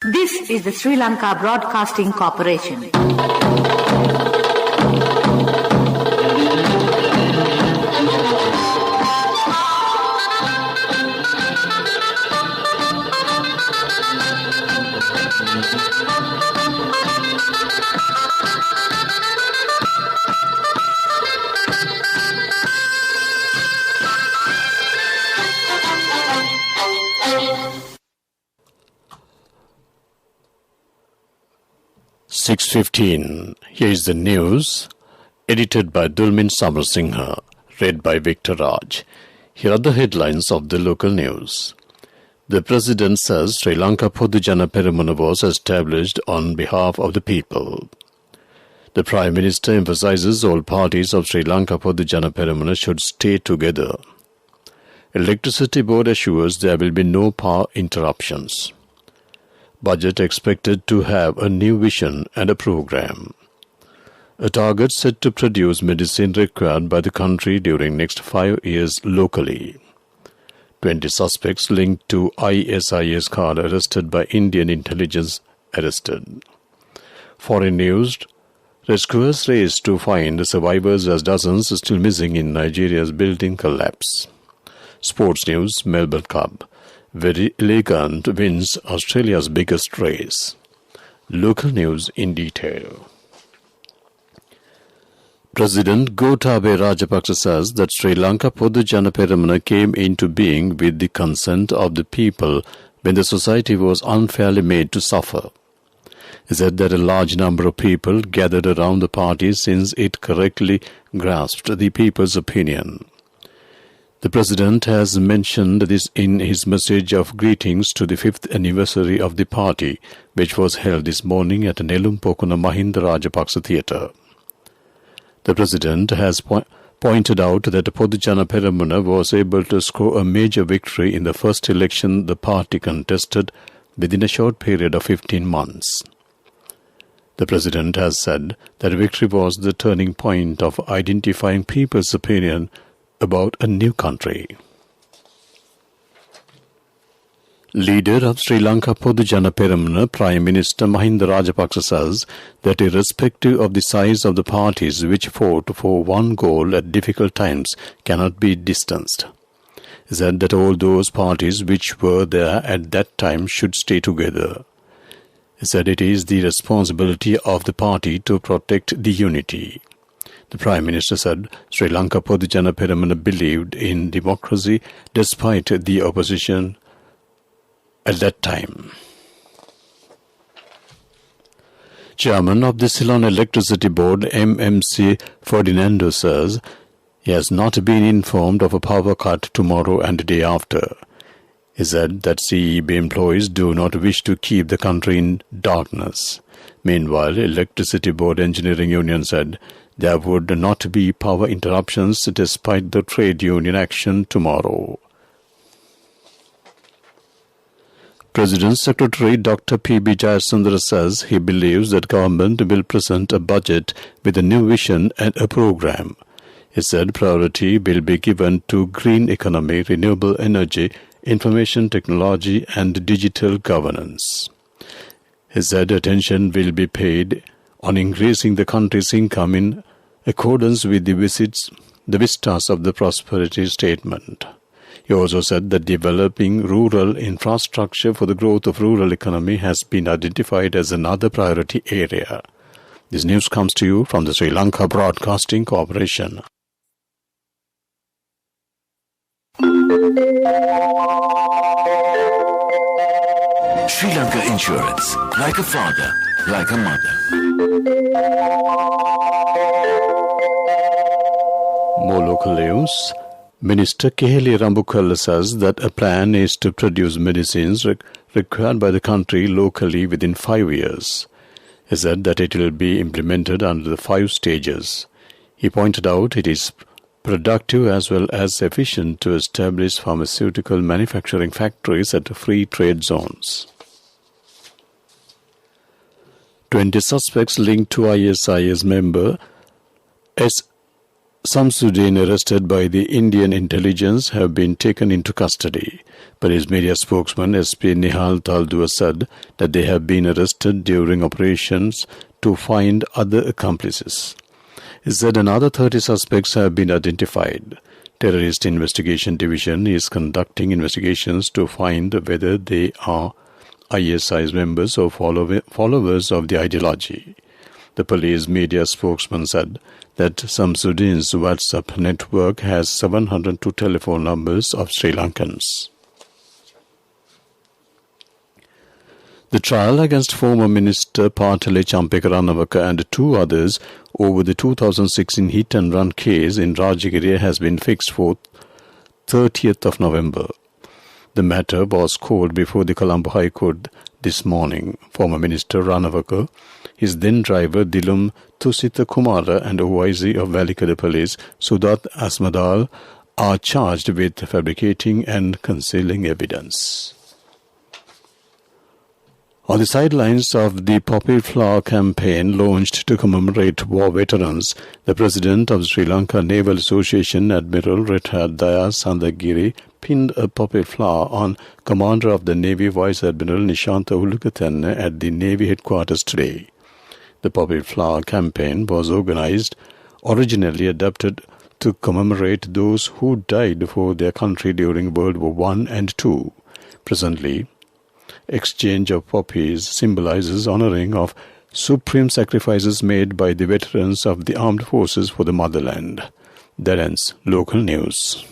This is the Sri Lanka Broadcasting Corporation. (6:15). Here is the news, edited by Dulmin Samarasinghe, read by Victor Raj. Here are the headlines of the local news. The President says Sri Lanka Podujana Peramuna was established on behalf of the people. The Prime Minister emphasizes all parties of Sri Lanka Podujana Peramuna should stay together. Electricity Board assures there will be no power interruptions. Budget expected to have a new vision and a program. A target set to produce medicine required by the country during next 5 years locally. 20 suspects linked to ISIS card arrested by Indian intelligence arrested. Foreign news, rescuers race to find the survivors as dozens still missing in Nigeria's building collapse. Sports news, Melbourne Cup. Very elegant wins Australia's biggest race. Local news in detail. President Gotabaya Rajapaksa says that Sri Lanka Podujana Peramuna came into being with the consent of the people when the society was unfairly made to suffer. He said that a large number of people gathered around the party since it correctly grasped the people's opinion. The President has mentioned this in his message of greetings to the 5th anniversary of the party, which was held this morning at Nelumpokuna Mahinda Rajapaksa Theatre. The President has pointed out that Podujana Peramuna was able to score a major victory in the first election the party contested within a short period of 15 months. The President has said that victory was the turning point of identifying people's opinion about a new country. Leader of Sri Lanka Podujana Peramuna, Prime Minister Mahinda Rajapaksa says that irrespective of the size of the parties which fought for one goal at difficult times cannot be distanced. He said that all those parties which were there at that time should stay together. He said it is the responsibility of the party to protect the unity. The Prime Minister said Sri Lanka Podujana Peramuna believed in democracy despite the opposition at that time. Chairman of the Ceylon Electricity Board, MMC Ferdinando, says he has not been informed of a power cut tomorrow and the day after. He said that CEB employees do not wish to keep the country in darkness. Meanwhile, Electricity Board Engineering Union said there would not be power interruptions despite the trade union action tomorrow. President's Secretary Dr. P.B. Jayasundara says he believes that government will present a budget with a new vision and a program. He said priority will be given to green economy, renewable energy, information technology and digital governance. He said attention will be paid on increasing the country's income in accordance with the vistas of the prosperity statement. He also said that developing rural infrastructure for the growth of rural economy has been identified as another priority area. This news comes to you from the Sri Lanka Broadcasting Corporation. Sri Lanka Insurance, like a father, like a mother. More local news. Minister Keheli Rambukalla says that a plan is to produce medicines required by the country locally within 5 years. He said that it will be implemented under the 5 stages. He pointed out it is productive as well as efficient to establish pharmaceutical manufacturing factories at free trade zones. 20 suspects linked to ISIS member S. Samsudin arrested by the Indian intelligence have been taken into custody. Police media spokesman SP Nihal Taldua said that they have been arrested during operations to find other accomplices. He said another 30 suspects have been identified. Terrorist Investigation Division is conducting investigations to find whether they are ISI's members or followers of the ideology. The police media spokesman said that Samsudin's WhatsApp network has 702 telephone numbers of Sri Lankans. The trial against former Minister Partale Champeka Ranawaka and two others over the 2016 hit-and-run case in Rajagiri has been fixed for 30th of November. The matter was called before the Colombo High Court this morning. Former Minister Ranawaka, his then-driver Dilum Thusita Kumara and OIC of Valikada Police, Sudat Asmadal, are charged with fabricating and concealing evidence. On the sidelines of the Poppy Flower campaign launched to commemorate war veterans, the President of Sri Lanka Naval Association, Admiral Retired Daya Sandagiri, pinned a poppy flower on Commander of the Navy Vice Admiral Nishanta Ulukatenne at the Navy headquarters today. The Poppy Flower campaign was originally adapted to commemorate those who died for their country during World War I and II. Presently, exchange of poppies symbolizes honoring of supreme sacrifices made by the veterans of the armed forces for the motherland. That ends local news.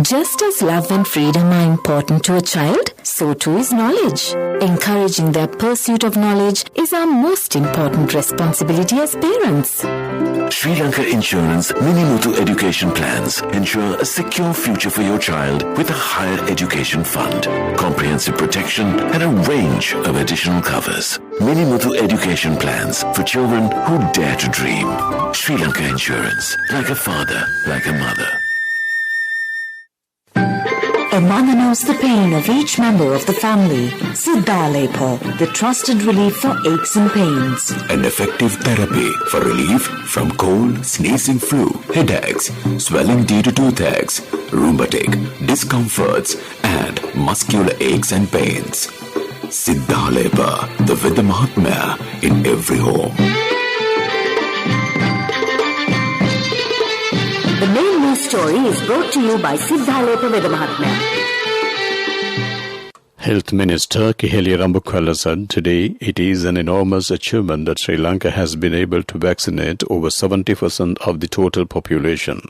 Just as love and freedom are important to a child, so too is knowledge. Encouraging their pursuit of knowledge is our most important responsibility as parents. Sri Lanka Insurance Mini-Muthu education plans ensure a secure future for your child with a higher education fund, comprehensive protection and a range of additional covers. Mini-Muthu education plans for children who dare to dream. Sri Lanka Insurance, like a father, like a mother. A mother knows the pain of each member of the family. Siddhalepa, the trusted relief for aches and pains. An effective therapy for relief from cold, sneezing, flu, headaches, swelling due to toothaches, rheumatic, discomforts, and muscular aches and pains. Siddhalepa, the Vidya Mahatmya in every home. The main news story is brought to you by Siddhalepa Vidya Mahatmya. Health Minister Kiheli Rambukwala said today it is an enormous achievement that Sri Lanka has been able to vaccinate over 70% of the total population.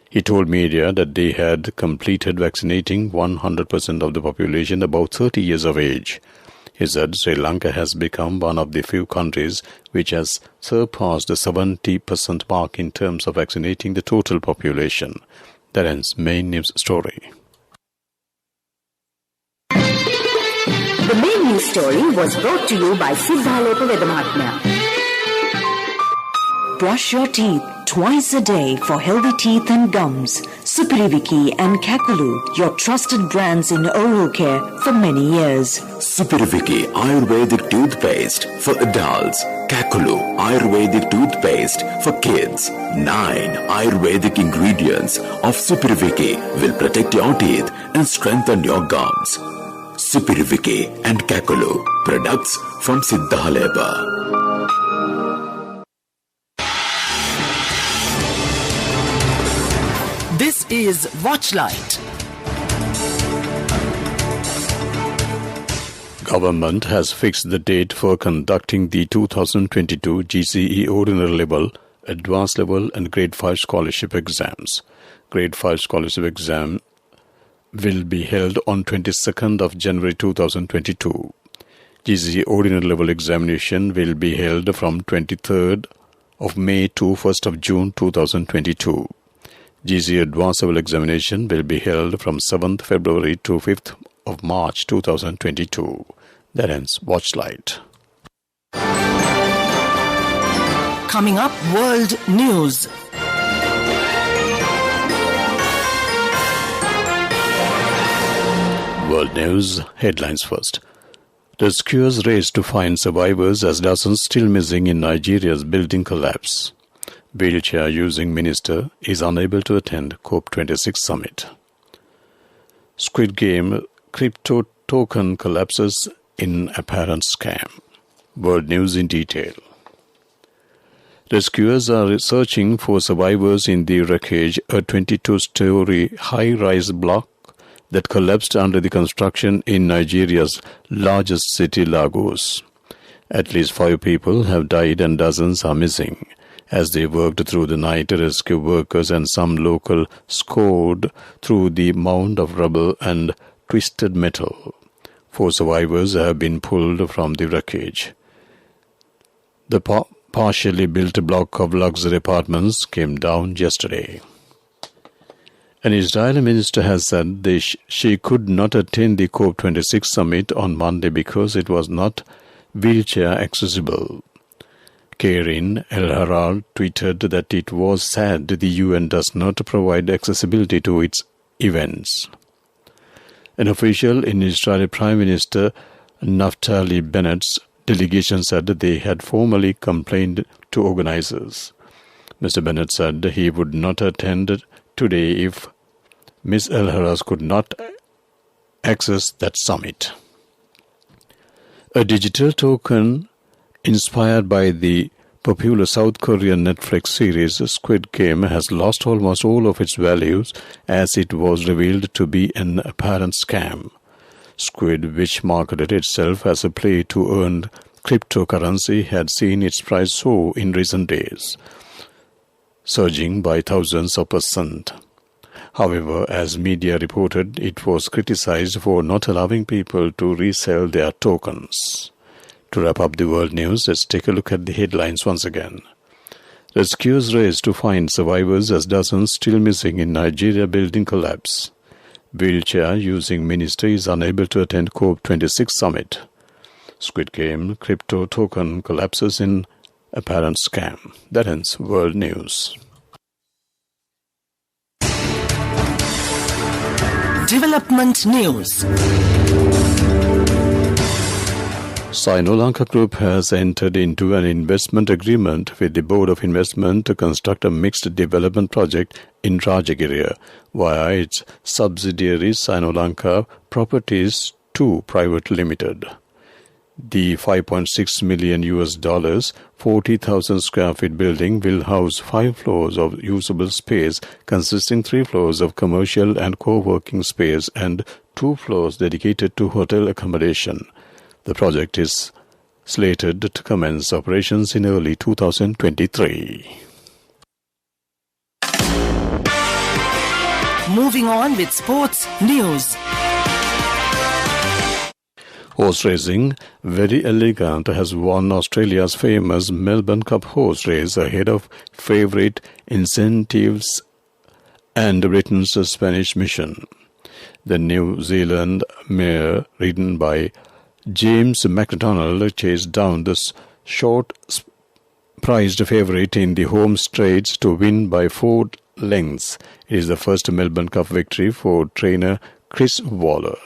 He told media that they had completed vaccinating 100% of the population above 30 years of age. He said Sri Lanka has become one of the few countries which has surpassed the 70% mark in terms of vaccinating the total population. That ends main news story. The main news story was brought to you by Siddhalepa Vidya Mahatmya. Brush your teeth twice a day for healthy teeth and gums. Supiriviki and Kakulu, your trusted brands in oral care for many years. Supiriviki Ayurvedic toothpaste for adults. Kakulu Ayurvedic toothpaste for kids. 9 Ayurvedic ingredients of Supiriviki will protect your teeth and strengthen your gums. Supiriviki and Kakulu, products from Siddhalepa. This is Watchlight. Government has fixed the date for conducting the 2022 GCE Ordinary Level, Advanced Level and Grade 5 Scholarship exams. Grade 5 Scholarship exam will be held on 22nd of January 2022. GCE Ordinary Level examination will be held from 23rd of May to 1st of June 2022. GCE Advanced Level examination will be held from 7th February to 5th of March 2022. That ends Watchlight. Coming up, World News. World News headlines first. Rescuers race to find survivors as dozens still missing in Nigeria's building collapse. Wheelchair-using minister is unable to attend COP26 summit. Squid Game crypto token collapses in apparent scam. World news in detail. Rescuers are searching for survivors in the wreckage, a 22-story high-rise block that collapsed under the construction in Nigeria's largest city, Lagos. At least 5 people have died and dozens are missing. As they worked through the night, rescue workers and some local scoured through the mound of rubble and twisted metal. 4 survivors have been pulled from the wreckage. The partially built block of luxury apartments came down yesterday. An Israeli minister has said she could not attend the COP26 summit on Monday because it was not wheelchair accessible. Karin El-Harar tweeted that it was sad the UN does not provide accessibility to its events. An official in Israeli Prime Minister Naftali Bennett's delegation said that they had formally complained to organizers. Mr. Bennett said he would not attend today if Ms. El-Harar could not access that summit. A digital token inspired by the popular South Korean Netflix series Squid Game has lost almost all of its values as it was revealed to be an apparent scam. Squid, which marketed itself as a play to earn cryptocurrency, had seen its price soar in recent days, surging by thousands of %. However, as media reported, it was criticized for not allowing people to resell their tokens. To wrap up the world news, let's take a look at the headlines once again. Rescuers race to find survivors as dozens still missing in Nigeria building collapse. Wheelchair-using ministry is unable to attend COP26 summit. Squid Game crypto token collapses in apparent scam. That ends world news. Development news. Sinolanka Group has entered into an investment agreement with the Board of Investment to construct a mixed development project in Rajagiriya via its subsidiary Sinolanka Properties 2 Private Limited. The $5.6 million, 40,000 square feet building will house 5 floors of usable space consisting 3 floors of commercial and co-working space and 2 floors dedicated to hotel accommodation. The project is slated to commence operations in early 2023. Moving on with sports news. Horse racing, Very Elegant has won Australia's famous Melbourne Cup horse race ahead of favourite Incentives and Britain's Spanish Mission. The New Zealand mare, ridden by James McDonald, chased down the short-priced favourite in the home straights to win by 4 lengths. It is the first Melbourne Cup victory for trainer Chris Waller.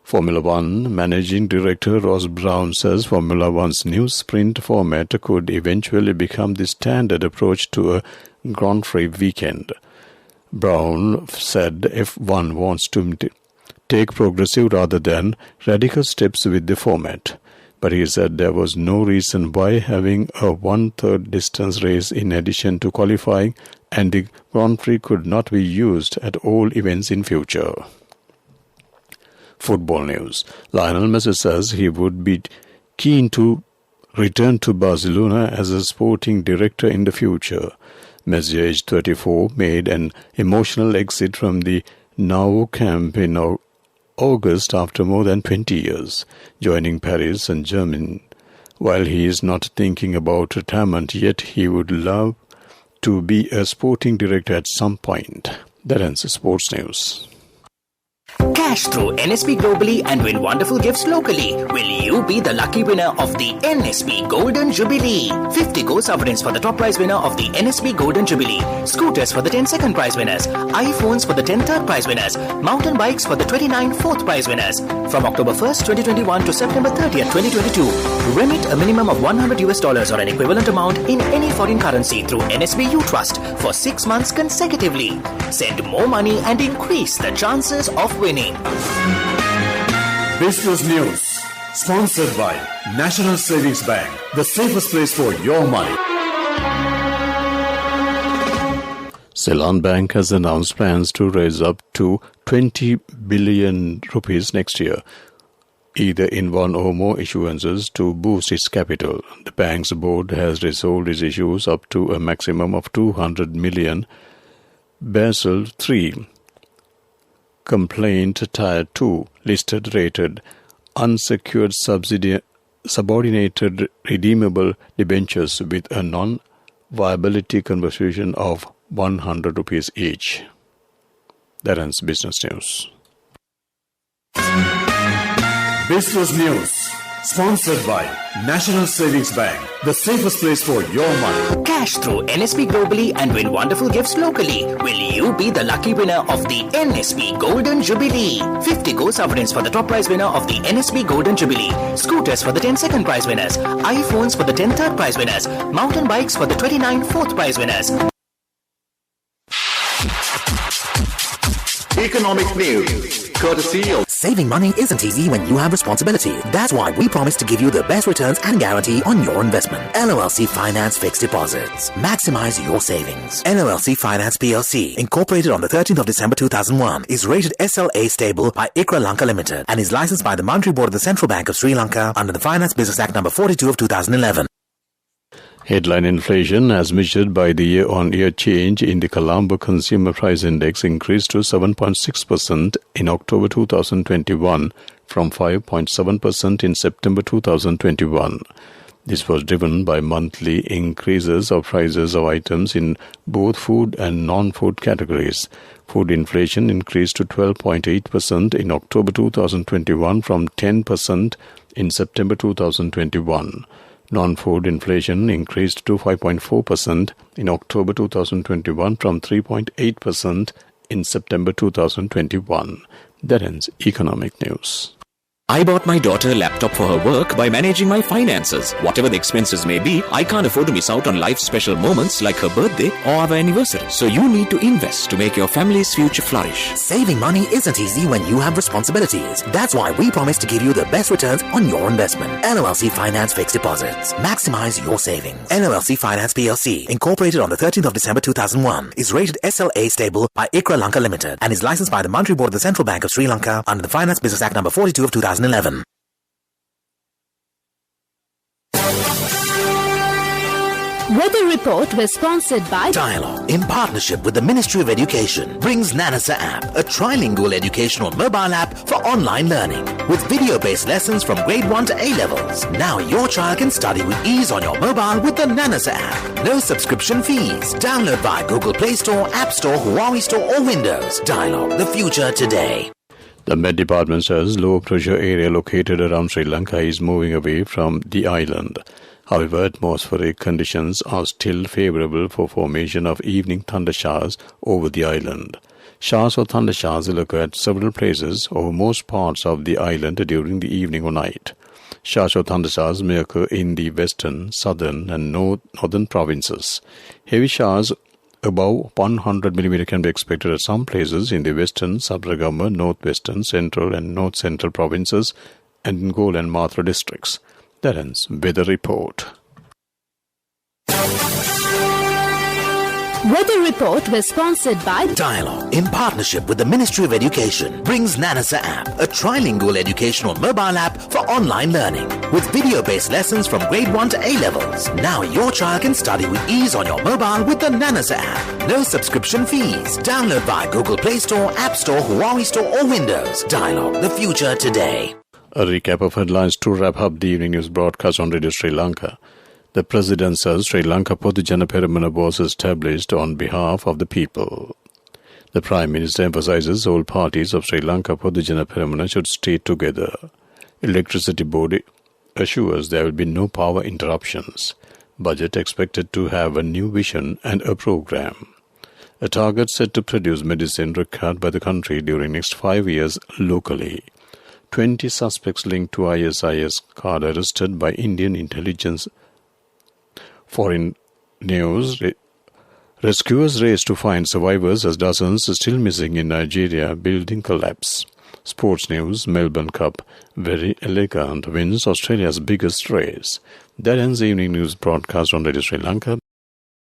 Formula One Managing Director Ross Brown says Formula One's new sprint format could eventually become the standard approach to a Grand Prix weekend. Brown said F1 wants to take progressive rather than radical steps with the format, but he said there was no reason why having a 1/3 distance race in addition to qualifying and the Grand Prix could not be used at all events in future. Football news. Lionel Messi says he would be keen to return to Barcelona as a sporting director in the future. Messi, aged 34, made an emotional exit from the NOV camp in August after more than 20 years, joining Paris Saint-Germain. While he is not thinking about retirement yet, he would love to be a sporting director at some point. That ends sports news. Cash through NSB globally and win wonderful gifts locally. Will you be the lucky winner of the NSB Golden Jubilee? 50 gold sovereigns for the top prize winner of the NSB Golden Jubilee. Scooters for the 10 second prize winners. iPhones for the 10 third prize winners. Mountain bikes for the 29 fourth prize winners. From October 1st, 2021 to September 30th, 2022. Remit a minimum of $100 or an equivalent amount in any foreign currency through NSB U Trust for 6 months consecutively. Send more money and increase the chances of winning. Business News, sponsored by National Savings Bank, the safest place for your money. Ceylon Bank has announced plans to raise up to 20 billion rupees next year, either in one or more issuances to boost its capital. The bank's board has resolved its issues up to a maximum of 200 million Basel III complaint Tier 2 listed rated unsecured subordinated redeemable debentures with a non-viability conversion of 100 rupees each. That ends Business News. Business News, sponsored by National Savings Bank, the safest place for your money. Cash through NSB globally and win wonderful gifts locally. Will you be the lucky winner of the NSB Golden Jubilee? 50 gold sovereigns for the top prize winner of the NSB Golden Jubilee. Scooters for the 10 second prize winners. iPhones for the 10 third prize winners. Mountain bikes for the 29 fourth prize winners. Economic news, courtesy of... Saving money isn't easy when you have responsibility. That's why we promise to give you the best returns and guarantee on your investment. NOLC Finance Fixed Deposits. Maximize your savings. NOLC Finance PLC, incorporated on the 13th of December 2001, is rated SLA stable by ICRA Lanka Limited and is licensed by the Monetary Board of the Central Bank of Sri Lanka under the Finance Business Act number 42 of 2011. Headline inflation, as measured by the year-on-year change in the Colombo Consumer Price Index, increased to 7.6% in October 2021 from 5.7% in September 2021. This was driven by monthly increases of prices of items in both food and non-food categories. Food inflation increased to 12.8% in October 2021 from 10% in September 2021. Non-food inflation increased to 5.4% in October 2021 from 3.8% in September 2021. That ends Economic News. I bought my daughter a laptop for her work by managing my finances. Whatever the expenses may be, I can't afford to miss out on life's special moments like her birthday or our anniversary. So you need to invest to make your family's future flourish. Saving money isn't easy when you have responsibilities. That's why we promise to give you the best returns on your investment. NOLC Finance Fixed Deposits. Maximize your savings. NOLC Finance PLC, incorporated on the 13th of December 2001, is rated SLA stable by ICRA Lanka Limited and is licensed by the Monetary Board of the Central Bank of Sri Lanka under the Finance Business Act number 42 of 2011. Weather Report was sponsored by Dialogue, in partnership with the Ministry of Education, brings Nanasa app, a trilingual educational mobile app for online learning. With video-based lessons from grade 1 to A-levels. Now your child can study with ease on your mobile with the Nanasa app. No subscription fees. Download via Google Play Store, App Store, Huawei Store or Windows. Dialogue, the future today. The Met Department says low-pressure area located around Sri Lanka is moving away from the island. However, atmospheric conditions are still favorable for formation of evening thunder showers over the island. Showers or thunder showers will occur at several places over most parts of the island during the evening or night. Showers or thunder showers may occur in the western, southern and northern provinces. Heavy showers above 100 mm can be expected at some places in the western, Sabragama, northwestern, central and north-central provinces and in Gol and Mathura districts. That ends Weather Report. Weather Report was sponsored by Dialogue, in partnership with the Ministry of Education, brings Nanasa app, a trilingual educational mobile app for online learning. With video-based lessons from grade 1 to A-levels. Now your child can study with ease on your mobile with the Nanasa app. No subscription fees. Download via Google Play Store, App Store, Huawei Store or Windows. Dialogue, the future today. A recap of headlines to wrap up the evening news broadcast on Radio Sri Lanka. The President says Sri Lanka Podujana Peramana was established on behalf of the people. The Prime Minister emphasizes all parties of Sri Lanka Podujana Peramuna should stay together. Electricity Board assures there will be no power interruptions. Budget expected to have a new vision and a program. A target set to produce medicine required by the country during next 5 years locally. 20 suspects linked to ISIS card arrested by Indian intelligence. Foreign news. Rescuers race to find survivors as dozens are still missing in Nigeria. Building collapse. Sports news. Melbourne Cup. Very elegant wins Australia's biggest race. That ends the evening news broadcast on Radio Sri Lanka.